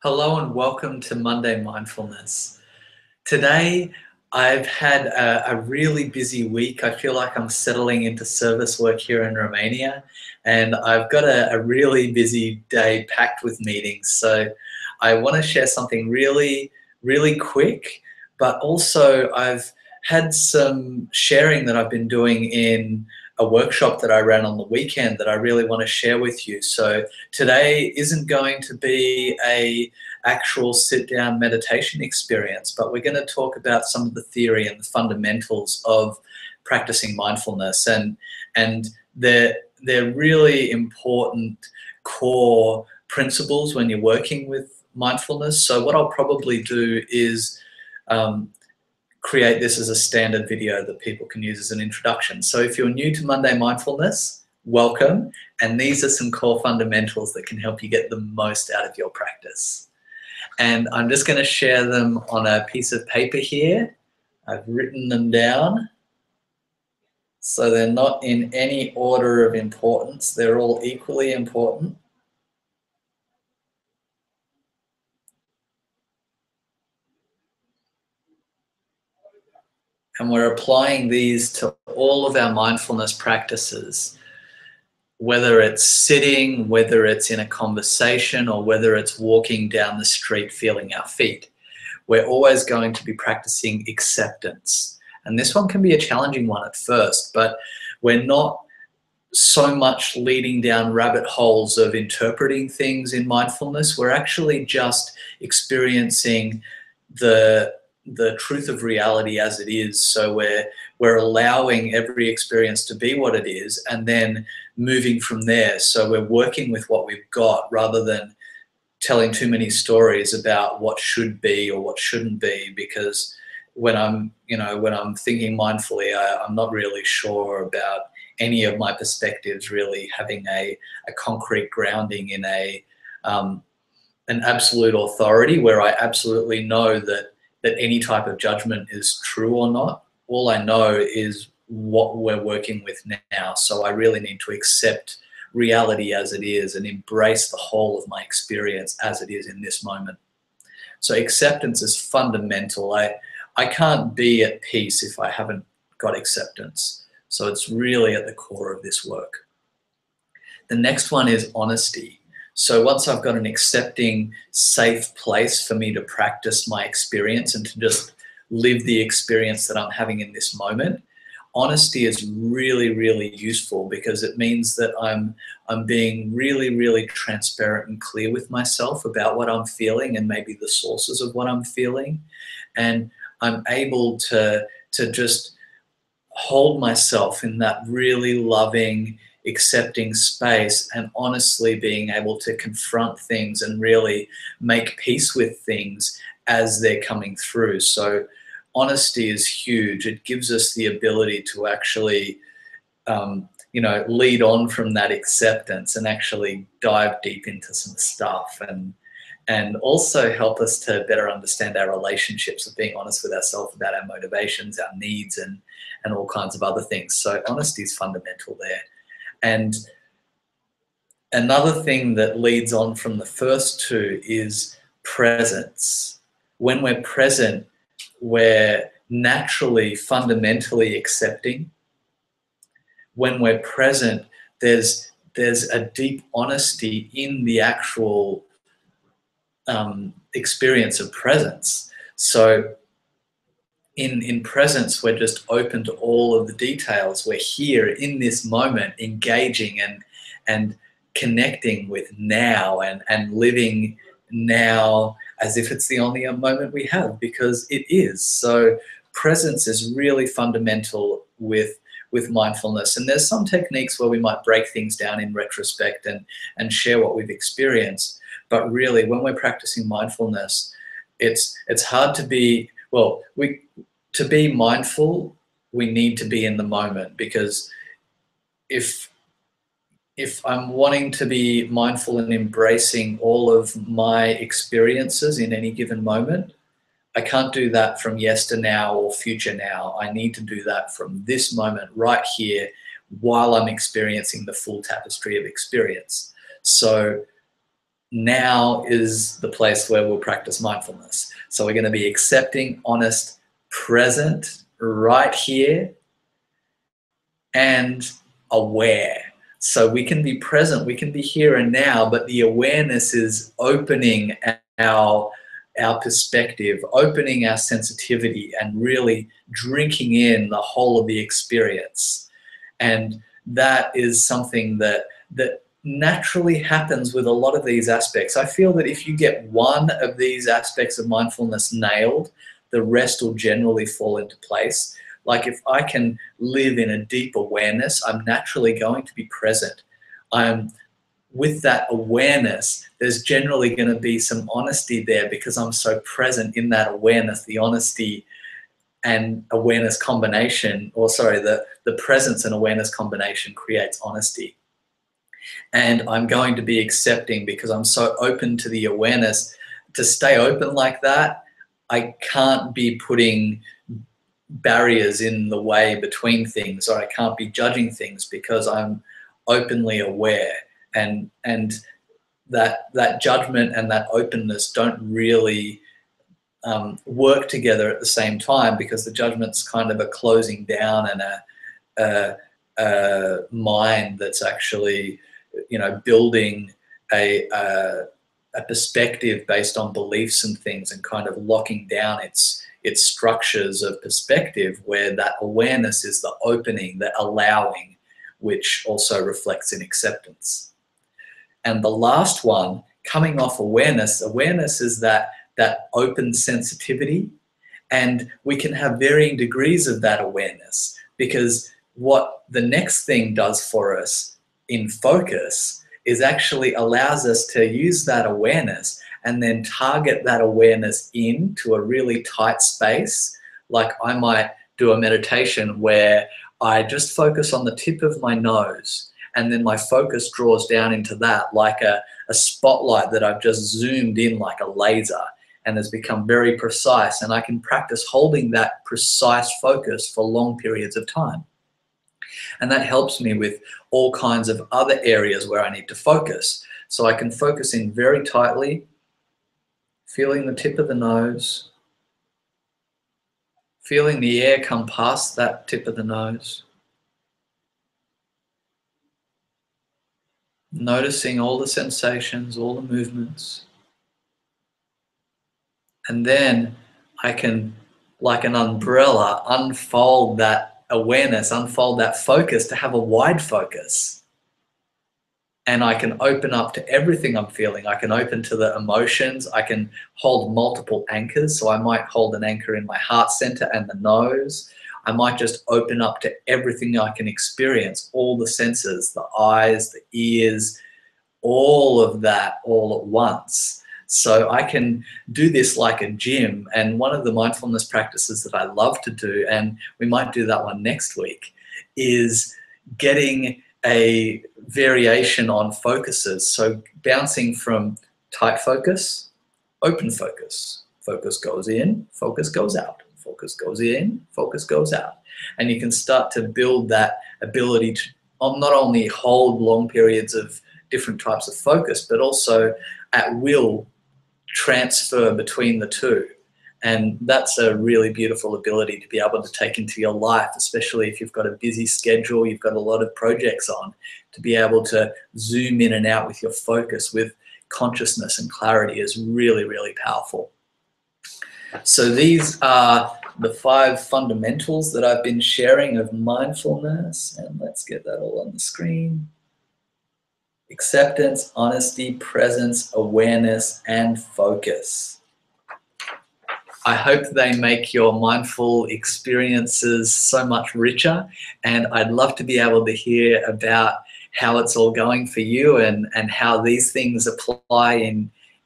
Hello and welcome to Monday Mindfulness. Today, I've had a really busy week. I feel like I'm settling into service work here in Romania, and I've got a really busy day packed with meetings. So I want to share something really quick, but also I've had some sharing that I've been doing in a workshop that I ran on the weekend that I really want to share with you. So today isn't going to be a actual sit-down meditation experience, but we're going to talk about some of the theory and the fundamentals of practicing mindfulness, and they're really important core principles when you're working with mindfulness. So what I'll probably do is create this as a standard video that people can use as an introduction. So if you're new to Monday Mindfulness, welcome, and these are some core fundamentals that can help you get the most out of your practice. And I'm just going to share them on a piece of paper here. I've written them down. So they're not in any order of importance. They're all equally important. And we're applying these to all of our mindfulness practices, whether it's sitting, whether it's in a conversation, or whether it's walking down the street feeling our feet. We're always going to be practicing acceptance. And this one can be a challenging one at first, but we're not so much leading down rabbit holes of interpreting things in mindfulness. We're actually just experiencing the truth of reality as it is. So we're allowing every experience to be what it is and then moving from there. So we're working with what we've got rather than telling too many stories about what should be or what shouldn't be, because when I'm thinking mindfully, I'm not really sure about any of my perspectives really having a concrete grounding in an absolute authority where I absolutely know that any type of judgment is true or not. All I know is what we're working with now. So I really need to accept reality as it is and embrace the whole of my experience as it is in this moment. So acceptance is fundamental. I can't be at peace if I haven't got acceptance. So it's really at the core of this work. The next one is honesty. So once I've got an accepting, safe place for me to practice my experience and to just live the experience that I'm having in this moment, honesty is really useful because it means that I'm being really transparent and clear with myself about what I'm feeling and maybe the sources of what I'm feeling. And I'm able to just hold myself in that really loving, accepting space and honestly being able to confront things and really make peace with things as they're coming through. So honesty is huge. It gives us the ability to actually lead on from that acceptance and actually dive deep into some stuff and also help us to better understand our relationships of being honest with ourselves about our motivations, our needs, and all kinds of other things. So honesty is fundamental there. And another thing that leads on from the first two is presence. When we're present, we're naturally, fundamentally accepting. When we're present, there's a deep honesty in the actual experience of presence. So in presence, we're just open to all of the details. We're here in this moment, engaging and connecting with now and living now as if it's the only moment we have, because it is. So presence is really fundamental with mindfulness. And there's some techniques where we might break things down in retrospect and share what we've experienced. But really, when we're practicing mindfulness, it's hard to be, to be mindful, we need to be in the moment, because if I'm wanting to be mindful and embracing all of my experiences in any given moment, I can't do that from yesternow or future now. I need to do that from this moment right here while I'm experiencing the full tapestry of experience. So now is the place where we'll practice mindfulness. So we're going to be accepting, honest, present, right here, and aware. So we can be present, we can be here and now, but the awareness is opening our perspective, opening our sensitivity, and really drinking in the whole of the experience. And that is something that naturally happens with a lot of these aspects. I feel that if you get one of these aspects of mindfulness nailed, the rest will generally fall into place. Like if I can live in a deep awareness, I'm naturally going to be present. With that awareness, there's generally going to be some honesty there because I'm so present in that awareness. The honesty and awareness combination, or sorry, the presence and awareness combination creates honesty. And I'm going to be accepting because I'm so open to the awareness. To stay open like that, I can't be putting barriers in the way between things, or I can't be judging things because I'm openly aware. And that judgment and that openness don't really work together at the same time, because the judgment's kind of a closing down and a mind that's actually, you know, building a perspective based on beliefs and things, and kind of locking down its structures of perspective, where that awareness is the opening, the allowing, which also reflects in acceptance. And the last one, coming off awareness is that open sensitivity. And we can have varying degrees of that awareness, because what the next thing does for us in focus is actually allows us to use that awareness and then target that awareness into a really tight space. Like I might do a meditation where I just focus on the tip of my nose, and then my focus draws down into that like a spotlight that I've just zoomed in like a laser, and has become very precise, and I can practice holding that precise focus for long periods of time. And that helps me with all kinds of other areas where I need to focus. So I can focus in very tightly, feeling the tip of the nose, feeling the air come past that tip of the nose, noticing all the sensations, all the movements. And then I can, like an umbrella, unfold that awareness, unfold that focus to have a wide focus. And I can open up to everything I'm feeling. I can open to the emotions. I can hold multiple anchors. So I might hold an anchor in my heart center and the nose. I might just open up to everything I can experience, all the senses, the eyes, the ears, all of that all at once. So I can do this like a gym. And one of the mindfulness practices that I love to do, and we might do that one next week, is getting a variation on focuses. So bouncing from tight focus, open focus. Focus goes in, focus goes out. Focus goes in, focus goes out. And you can start to build that ability to not only hold long periods of different types of focus, but also at will transfer between the two. And that's a really beautiful ability to be able to take into your life, especially if you've got a busy schedule, you've got a lot of projects on, to be able to zoom in and out with your focus with consciousness and clarity is really, really powerful. So these are the 5 fundamentals that I've been sharing of mindfulness. And let's get that all on the screen. Acceptance, honesty, presence, awareness, and focus. I hope they make your mindful experiences so much richer, and I'd love to be able to hear about how it's all going for you, and how these things apply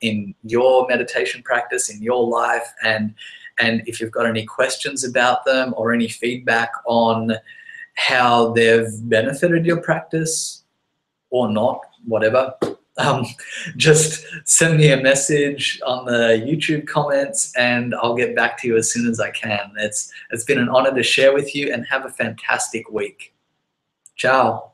in your meditation practice, in your life, and if you've got any questions about them or any feedback on how they've benefited your practice or not, whatever. Just send me a message on the YouTube comments and I'll get back to you as soon as I can. It's been an honor to share with you, and have a fantastic week. Ciao.